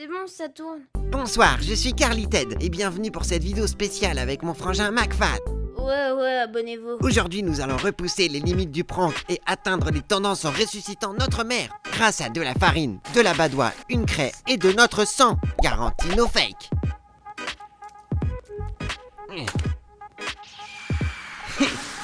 c'est bon, ça tourne. Bonsoir, je suis Carly Ted et bienvenue pour cette vidéo spéciale avec mon frangin McFad. Ouais, abonnez-vous. Aujourd'hui, nous allons repousser les limites du prank et atteindre les tendances en ressuscitant notre mère grâce à de la farine, de la badoie, une craie et de notre sang. Garantie no fake.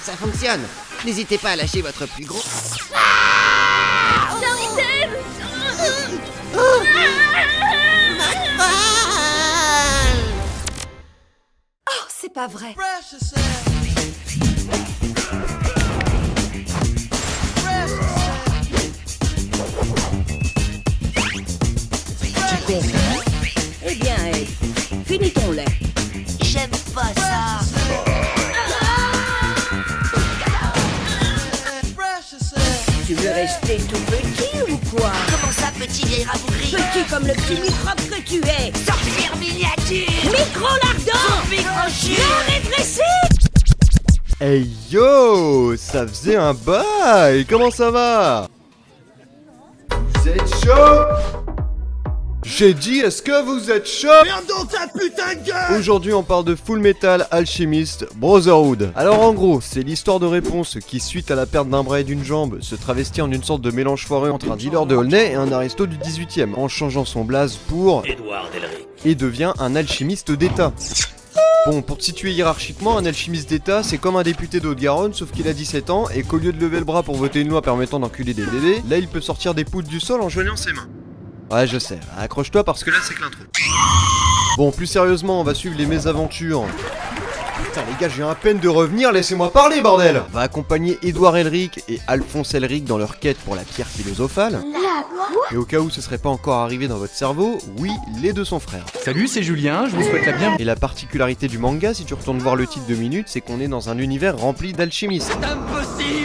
Ça fonctionne. N'hésitez pas à lâcher votre plus gros... Oh, c'est pas vrai. Eh bien, finis ton lait. J'aime pas ça. Tu veux rester tout petit ou quoi? Comment ça, petit vieil rabougri? Petit comme le petit microbe que tu es. Sorcière miniature. Micro-lardon. Micro-chute. Non rétréci. Hey yo, ça faisait un bail. Comment ça va? Vous êtes chaud? J'ai dit, est-ce que vous êtes chaud? Merde dans ta putain de gueule! Aujourd'hui, on parle de Full Metal Alchemist Brotherhood. Alors en gros, c'est l'histoire de Réponse qui, suite à la perte d'un bras et d'une jambe, se travestit en une sorte de mélange foireux entre un dealer de Aulnay et un aristo du 18ème, en changeant son blaze pour... Edouard Delric. et devient un alchimiste d'État. Bon, pour te situer hiérarchiquement, un alchimiste d'État, c'est comme un député de Haute-Garonne, sauf qu'il a 17 ans, et qu'au lieu de lever le bras pour voter une loi permettant d'enculer des bébés, là il peut sortir des poutres du sol en joignant ses mains. Ouais, je sais, accroche-toi parce que là c'est que l'intro. Bon, plus sérieusement, on va suivre les mésaventures. Putain les gars, je viens à peine de revenir, laissez-moi parler bordel! On va accompagner Édouard Elric et Alphonse Elric dans leur quête pour la pierre philosophale. Et au cas où ce serait pas encore arrivé dans votre cerveau, oui, les deux sont frères. Salut, c'est Julien, je vous souhaite la bienvenue. Et la particularité du manga, si tu retournes voir le titre 2 minutes, c'est qu'on est dans un univers rempli d'alchimistes.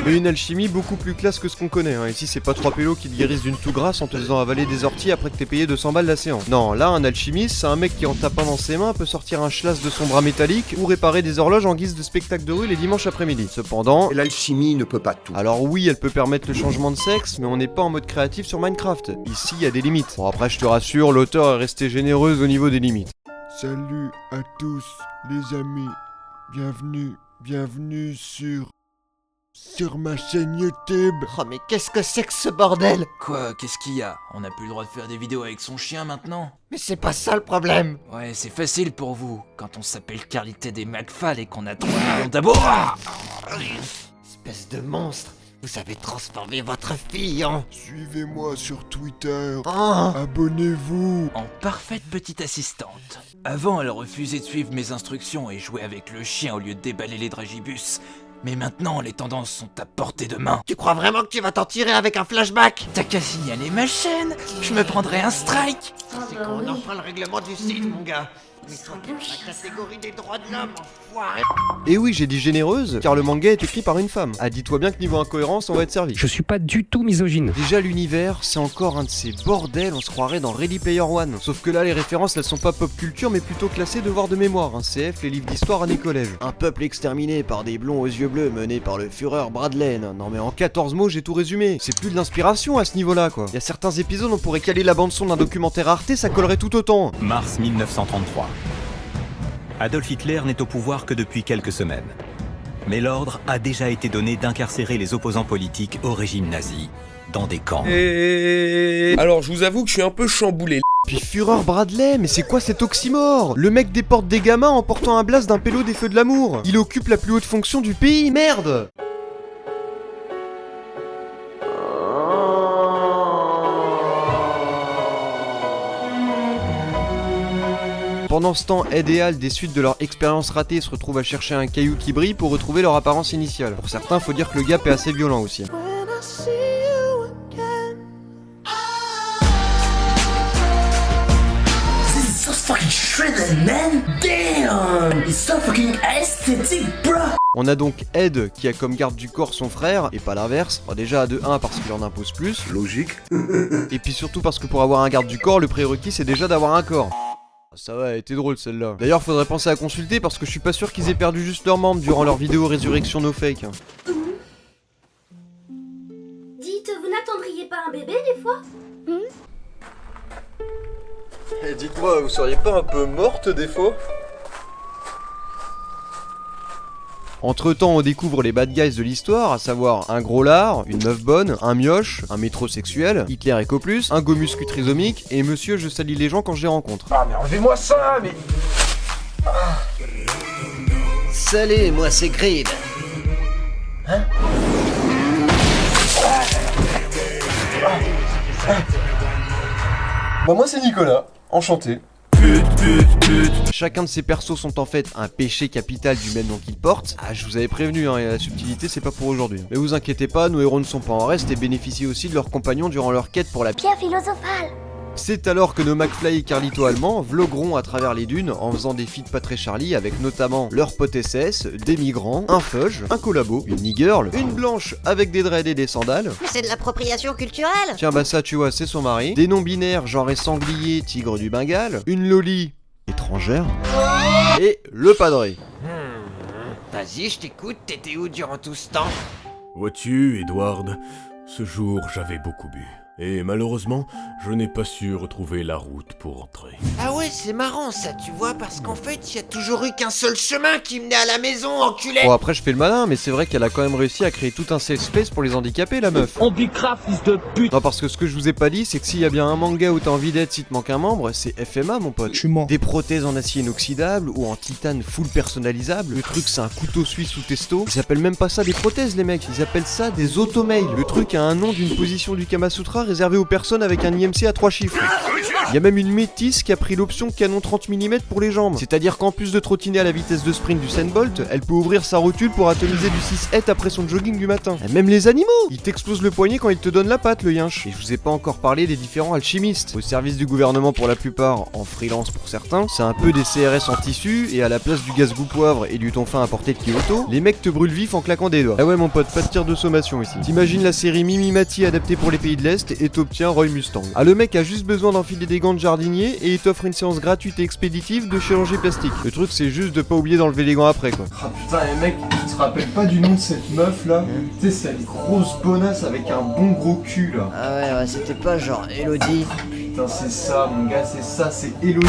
Mais une alchimie beaucoup plus classe que ce qu'on connaît, hein. Ici c'est pas trois pélos qui te guérissent d'une toux grasse en te faisant avaler des orties après que t'aies payé 200 balles la séance. Non, là un alchimiste, c'est un mec qui en tapant dans ses mains peut sortir un schlass de son bras métallique ou réparer des horloges en guise de spectacle de rue les dimanches après-midi. Cependant... L'alchimie ne peut pas tout. Alors oui, elle peut permettre le changement de sexe, mais on n'est pas en mode créatif sur Minecraft. Ici, il y a des limites. Bon après, je te rassure, l'auteur est resté généreuse au niveau des limites. Salut à tous les amis, bienvenue sur ma chaîne YouTube. Oh mais qu'est-ce que c'est que ce bordel? Quoi, qu'est-ce qu'il y a? On n'a plus le droit de faire des vidéos avec son chien maintenant? Mais c'est pas ça le problème. Ouais, c'est facile pour vous, quand on s'appelle Carly Ted et McFall et qu'on a 3 millions d'abonnés. Espèce de monstre, vous avez transformé votre fille en... Suivez-moi sur Twitter, Oh. abonnez-vous. En parfaite petite assistante. Avant, elle refusait de suivre mes instructions et jouait avec le chien au lieu de déballer les dragibus. Mais maintenant, les tendances sont à portée de main. Tu crois vraiment que tu vas t'en tirer avec un flashback? T'as qu'à signaler ma chaîne, je me prendrai un strike. C'est quand on enfreint le règlement du site, mon gars. Mais toi qui es dans la catégorie des droits de l'homme, enfoiré. Et oui, j'ai dit généreuse, car le manga est écrit par une femme. Ah, dis-toi bien que niveau incohérence, on va être servi. Je suis pas du tout misogyne. Déjà, l'univers, c'est encore un de ces bordels, on se croirait dans Ready Player One. Sauf que là, les références, elles sont pas pop culture, mais plutôt classées devoir de mémoire. Un CF, les livres d'histoire année collège. Un peuple exterminé par des blonds aux yeux bleus, mené par le Führer Bradley. Non mais en 14 mots, j'ai tout résumé. C'est plus de l'inspiration à ce niveau-là, quoi. Il y a certains épisodes, on pourrait caler la bande-son d'un documentaire Arte, ça collerait tout autant. Mars 1933. Adolf Hitler n'est au pouvoir que depuis quelques semaines. Mais l'ordre a déjà été donné d'incarcérer les opposants politiques au régime nazi dans des camps. Alors je vous avoue que je suis un peu chamboulé. Puis Führer Bradley, mais c'est quoi cet oxymore? Le mec déporte des gamins en portant un blast d'un pélo des feux de l'amour. Il occupe la plus haute fonction du pays, merde! Pendant ce temps, Ed et Al, des suites de leur expérience ratée, se retrouvent à chercher un caillou qui brille pour retrouver leur apparence initiale. Pour certains, faut dire que le gap est assez violent aussi. On a donc Ed qui a comme garde du corps son frère, et pas l'inverse. Bon, déjà à 2-1 parce qu'il en impose plus. Logique. Et puis surtout parce que pour avoir un garde du corps, le prérequis c'est déjà d'avoir un corps. Ça va, elle était drôle celle-là. D'ailleurs, faudrait penser à consulter parce que je suis pas sûr qu'ils aient perdu juste leurs membres durant leur vidéo résurrection no fake. Dites, vous n'attendriez pas un bébé des fois? dites-moi, vous seriez pas un peu morte des fois? Entre-temps, on découvre les bad guys de l'histoire, à savoir un gros lard, une meuf bonne, un mioche, un métrosexuel, Hitler Ecoplus, un gomuscu trisomique, et monsieur je salis les gens quand je les rencontre. Ah mais enlevez-moi ça, mais... Salut, moi c'est Grid. Bah moi c'est Nicolas, enchanté. Chacun de ces persos sont en fait un péché capital du même nom qu'ils portent. Ah, je vous avais prévenu, hein, et la subtilité c'est pas pour aujourd'hui. Mais vous inquiétez pas, nos héros ne sont pas en reste et bénéficient aussi de leurs compagnons durant leur quête pour la Pierre philosophale. C'est alors que nos McFly et Carlito allemands vlogueront à travers les dunes en faisant des feats pas très Charlie avec notamment leur pote SS, des migrants, un fudge, un collabo, une nigirl, une blanche avec des dreads et des sandales. Mais c'est de l'appropriation culturelle. Tiens bah ça tu vois c'est son mari. Des non-binaires genre sanglier, tigre du Bengale, une loli étrangère et le padré. Vas-y, je t'écoute, t'étais où durant tout ce temps? Vois-tu, Edward, ce jour j'avais beaucoup bu. Et malheureusement, je n'ai pas su retrouver la route pour rentrer. Ah ouais, c'est marrant ça, tu vois, parce qu'en fait, y a toujours eu qu'un seul chemin qui menait à la maison, enculé. Bon après je fais le malin, mais c'est vrai qu'elle a quand même réussi à créer tout un safe space pour les handicapés la meuf. On bicrave, fils de pute. Non parce que ce que je vous ai pas dit, c'est que s'il y a bien un manga où t'as envie d'être si te manque un membre, c'est FMA mon pote. Des prothèses en acier inoxydable ou en titane full personnalisable. Le truc c'est un couteau suisse ou testo. Ils appellent même pas ça des prothèses les mecs, ils appellent ça des automails. Le truc a un nom d'une position du Kamasutra réservée aux personnes avec un IMC à 3 chiffres. Il y a même une métisse qui a pris l'option canon 30 mm pour les jambes. C'est-à-dire qu'en plus de trottiner à la vitesse de sprint du Sandbolt, elle peut ouvrir sa rotule pour atomiser du 6-8 après son jogging du matin. Et même les animaux, ils t'explosent le poignet quand ils te donnent la patte, le yinche. Et je vous ai pas encore parlé des différents alchimistes. Au service du gouvernement pour la plupart, en freelance pour certains, c'est un peu des CRS en tissu, et à la place du gaz goût poivre et du thon fin importé de Kyoto, les mecs te brûlent vif en claquant des doigts. Ah ouais mon pote, pas de tir de sommation ici. T'imagines la série Mimimati adaptée pour les pays de l'Est et t'obtiens Roy Mustang. Ah le mec a juste besoin d'enfiler des gants de jardinier et il t'offre une séance gratuite et expéditive de chirurgie plastique. Le truc c'est juste de pas oublier d'enlever les gants après quoi. Ah putain les mecs, tu te rappelles pas du nom de cette meuf là? Tu sais cette grosse bonasse avec un bon gros cul là. Ah ouais, c'était pas genre Elodie. Putain c'est ça mon gars, c'est ça, c'est Elodie.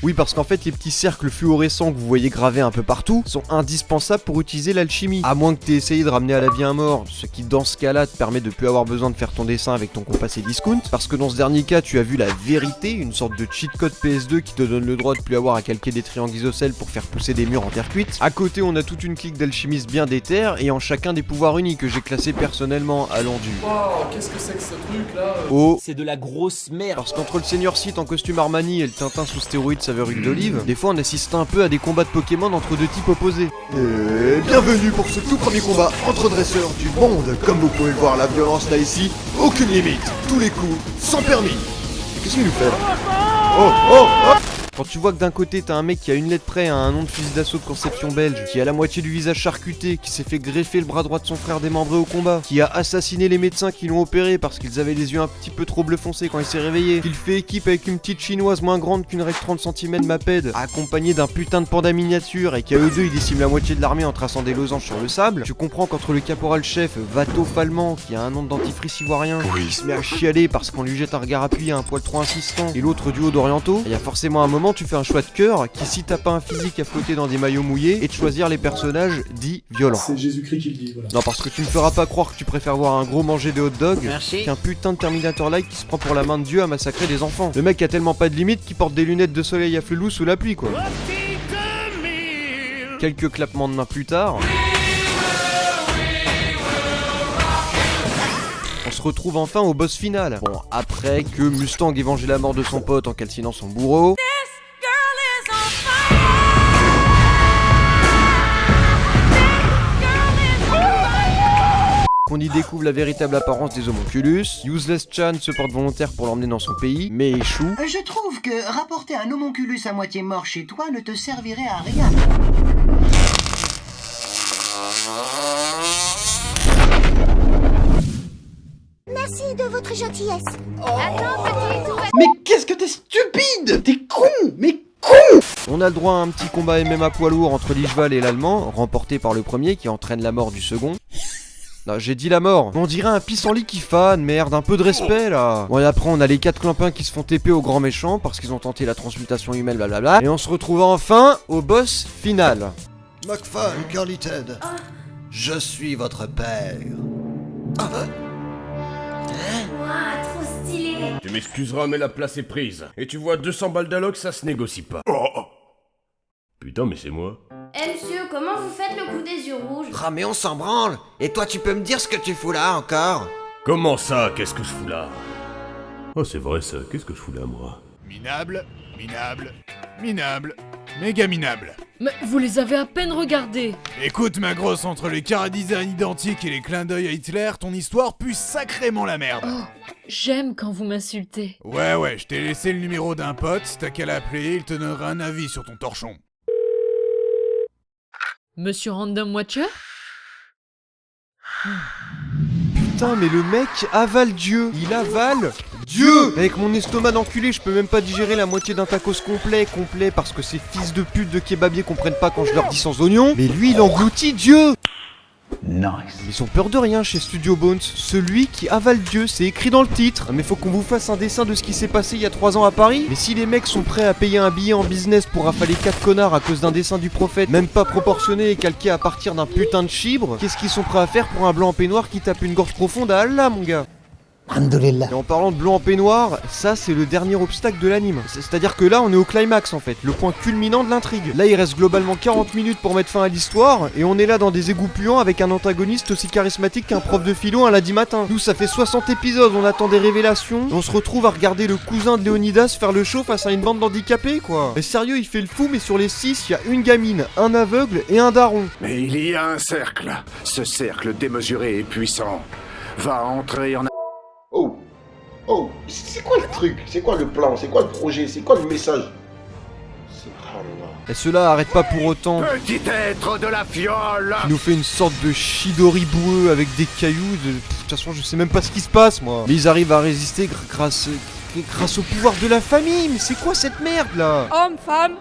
Oui parce qu'en fait les petits cercles fluorescents que vous voyez gravés un peu partout sont indispensables pour utiliser l'alchimie. À moins que t'aies essayé de ramener à la vie un mort, ce qui dans ce cas là te permet de plus avoir besoin de faire ton dessin avec ton compas et discount. Parce que dans ce dernier cas tu as vu la vérité, une sorte de cheat code PS2 qui te donne le droit de plus avoir à calquer des triangles isocèles pour faire pousser des murs en terre cuite. À côté on a toute une clique d'alchimistes bien déter ayant chacun des pouvoirs uniques que j'ai classés personnellement allant du... Wow, qu'est-ce que c'est que ce truc là? Oh. C'est de la grosse merde. Parce qu'entre le Seigneur Sith en costume Armani et le Tintin sous stéroïdes saveur huile d'olive, des fois on assiste un peu à des combats de Pokémon entre deux types opposés. Et bienvenue pour ce tout premier combat entre dresseurs du monde. Comme vous pouvez le voir, la violence là ici, aucune limite. Tous les coups, sans permis. Qu'est-ce qu'il nous fait? Oh, oh, oh. Quand tu vois que d'un côté t'as un mec qui a une lettre près à un nom de fusil d'assaut de conception belge, qui a la moitié du visage charcuté, qui s'est fait greffer le bras droit de son frère démembré au combat, qui a assassiné les médecins qui l'ont opéré parce qu'ils avaient les yeux un petit peu trop bleu foncé quand il s'est réveillé, qu'il fait équipe avec une petite chinoise moins grande qu'une règle 30 cm maped, accompagnée d'un putain de panda miniature et qu'à eux deux ils déciment la moitié de l'armée en traçant des losanges sur le sable, tu comprends qu'entre le caporal chef Vato Falman, qui a un nom de dentifrice ivoirien, il se met à chialer parce qu'on lui jette un regard appuyé un poil trop insistant, et l'autre du haut d'orientaux, il y a forcément un moment tu fais un choix de cœur qui si t'as pas un physique à flotter dans des maillots mouillés et de choisir les personnages dits violents. C'est Jésus-Christ qui le dit, voilà. Non parce que tu ne feras pas croire que tu préfères voir un gros manger des hot dogs Merci. qu'un putain de Terminator-like qui se prend pour la main de Dieu à massacrer des enfants. Le mec a tellement pas de limite qu'il porte des lunettes de soleil à flelou sous la pluie quoi. Quelques clapements de mains plus tard, on se retrouve enfin au boss final. Bon, après que Mustang ait vengé la mort de son pote en calcinant son bourreau, qu'on y découvre la véritable apparence des homonculus, Useless Chan se porte volontaire pour l'emmener dans son pays, mais échoue. Je trouve que rapporter un homonculus à moitié mort chez toi ne te servirait à rien. Merci de votre gentillesse. Attends, petit, tout va... Mais qu'est-ce que t'es stupide! T'es con! Mais On a le droit à un petit combat MMA poids lourd entre l'Ishval et l'Allemand, remporté par le premier qui entraîne la mort du second. Non, j'ai dit la mort. On dirait un pissenlit qui fan, merde, un peu de respect là. Bon, et après, on a les 4 clampins qui se font TP au grand méchant parce qu'ils ont tenté la transmutation humaine, blablabla. Et on se retrouve enfin au boss final. McFan, Curly Ted. Je suis votre père. Ouah, trop stylé. Tu m'excuseras, mais la place est prise. Et tu vois, 200 balles d'alloc, ça se négocie pas. Putain, mais c'est moi. Eh monsieur, comment vous faites le coup des yeux rouges? Ah mais on s'en branle. Et toi tu peux me dire ce que tu fous là encore? Comment ça, qu'est-ce que je fous là? Oh, c'est vrai ça, qu'est-ce que je fous là, moi? Minable, minable, minable, méga minable. Mais vous les avez à peine regardés. Écoute ma grosse, entre les chara-design identiques et les clins d'œil à Hitler, ton histoire pue sacrément la merde. Oh, j'aime quand vous m'insultez. Ouais, je t'ai laissé le numéro d'un pote, t'as qu'à l'appeler, il te donnera un avis sur ton torchon. Monsieur Random Watcher? Putain, mais le mec avale Dieu. Il avale Dieu. Avec mon estomac d'enculé, je peux même pas digérer la moitié d'un tacos complet, parce que ces fils de pute de kebabiers comprennent pas quand je leur dis sans oignon. Mais lui, il engloutit Dieu. Nice. Ils ont peur de rien chez Studio Bones. Celui qui avale Dieu, c'est écrit dans le titre. Mais faut qu'on vous fasse un dessin de ce qui s'est passé il y a 3 ans à Paris. Mais si les mecs sont prêts à payer un billet en business pour rafaler 4 connards à cause d'un dessin du prophète, même pas proportionné et calqué à partir d'un putain de chibre, qu'est-ce qu'ils sont prêts à faire pour un blanc en peignoir qui tape une gorge profonde à Allah, mon gars? Et en parlant de blanc en peignoir, ça c'est le dernier obstacle de l'anime. C'est-à-dire que là on est au climax en fait, le point culminant de l'intrigue. Là il reste globalement 40 minutes pour mettre fin à l'histoire, et on est là dans des égouts puants avec un antagoniste aussi charismatique qu'un prof de philo un lundi matin. Nous ça fait 60 épisodes, on attend des révélations, et on se retrouve à regarder le cousin de Léonidas faire le show face à une bande d'handicapés quoi. Mais sérieux, il fait le fou, mais sur les 6, il y a une gamine, un aveugle et un daron. Mais il y a un cercle. Ce cercle démesuré et puissant va entrer en... Oh, c'est quoi le truc? C'est quoi le plan? C'est quoi le projet? C'est quoi le message? Et cela arrête pas pour autant. Petit être de la fiole! Il nous fait une sorte de Chidori boueux avec des cailloux. De toute façon, je sais même pas ce qui se passe, moi. Mais ils arrivent à résister grâce au pouvoir de la famille. Mais c'est quoi cette merde là? Homme, femme,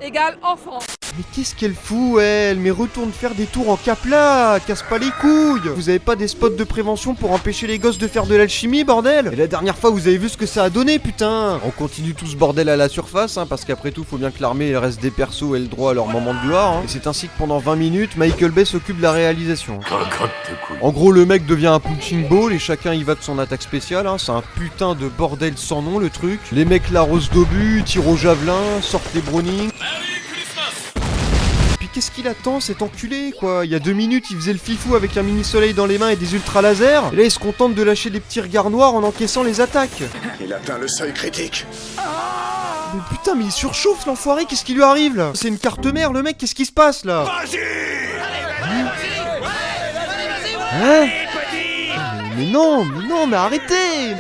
égale enfant. Mais qu'est-ce qu'elle fout, elle? Mais retourne faire des tours en capla, casse pas les couilles. Vous avez pas des spots de prévention pour empêcher les gosses de faire de l'alchimie, bordel? Et la dernière fois, vous avez vu ce que ça a donné, putain. On continue tout ce bordel à la surface, parce qu'après tout, faut bien que l'armée et le reste des persos aient le droit à leur moment de gloire. Et c'est ainsi que pendant 20 minutes, Michael Bay s'occupe de la réalisation. En gros, le mec devient un punching ball et chacun y va de son attaque spéciale. C'est un putain de bordel sans nom, le truc. Les mecs l'arrosent d'obus, tirent au javelin, sortent les Browning. Qu'est-ce qu'il attend cet enculé quoi? Il y a 2 minutes il faisait le fifou avec un mini soleil dans les mains et des ultra lasers, et là il se contente de lâcher des petits regards noirs en encaissant les attaques. Il atteint le seuil critique. Mais putain mais il surchauffe l'enfoiré, qu'est-ce qui lui arrive là? C'est une carte mère le mec, qu'est-ce qui se passe là? Hein? Mais non, mais arrêtez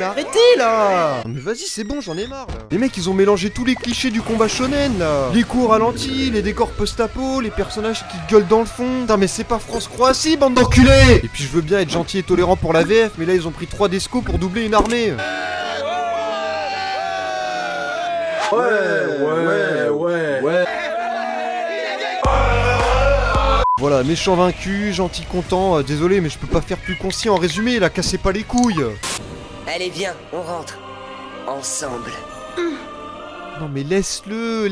là! Mais vas-y, c'est bon, j'en ai marre là. Les mecs, ils ont mélangé tous les clichés du combat shonen là. Les coups ralentis, les décors post-apo, les personnages qui gueulent dans le fond. Putain, mais c'est pas France-Croatie, bande d'enculés! Et puis je veux bien être gentil et tolérant pour la VF, mais là ils ont pris 3 descos pour doubler une armée. Ouais. Voilà, méchant vaincu, gentil content, désolé mais je peux pas faire plus concis en résumé là, cassez pas les couilles. Allez viens, on rentre. Ensemble. Non mais laisse-le,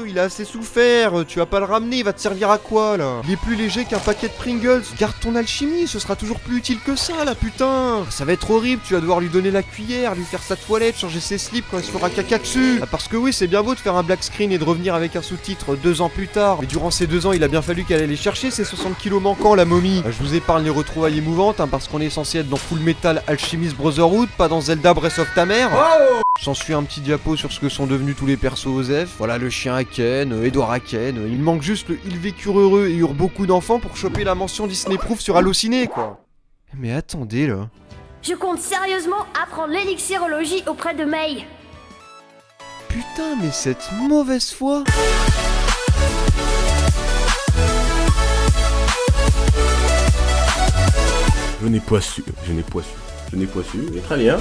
il a assez souffert, tu vas pas le ramener, il va te servir à quoi là? Il est plus léger qu'un paquet de Pringles, garde ton alchimie, ce sera toujours plus utile que ça là putain. Ça va être horrible, tu vas devoir lui donner la cuillère, lui faire sa toilette, changer ses slips quand il se fera caca dessus. Parce que oui c'est bien beau de faire un black screen et de revenir avec un sous-titre 2 ans plus tard, mais durant ces 2 ans il a bien fallu qu'elle allait chercher ses 60 kilos manquants la momie. Je vous épargne les retrouvailles émouvantes parce qu'on est censé être dans Full Metal Alchemist Brotherhood, pas dans Zelda Breath of ta mère. J'en suis un petit diapo sur ce que sont devenus tous les persos Osef. Voilà le chien Aken, Edouard Aken. Il manque juste le il vécurent heureux et eurent beaucoup d'enfants pour choper la mention Disney Proof sur Allociné quoi. Mais attendez là. Je compte sérieusement apprendre l'élixirologie auprès de May. Putain mais cette mauvaise foi. Je n'ai pas su, et très bien.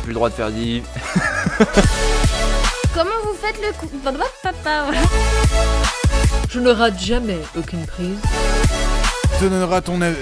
Plus le droit de faire div. Comment vous faites le coup? Je ne rate jamais aucune prise. te donnera ton avis.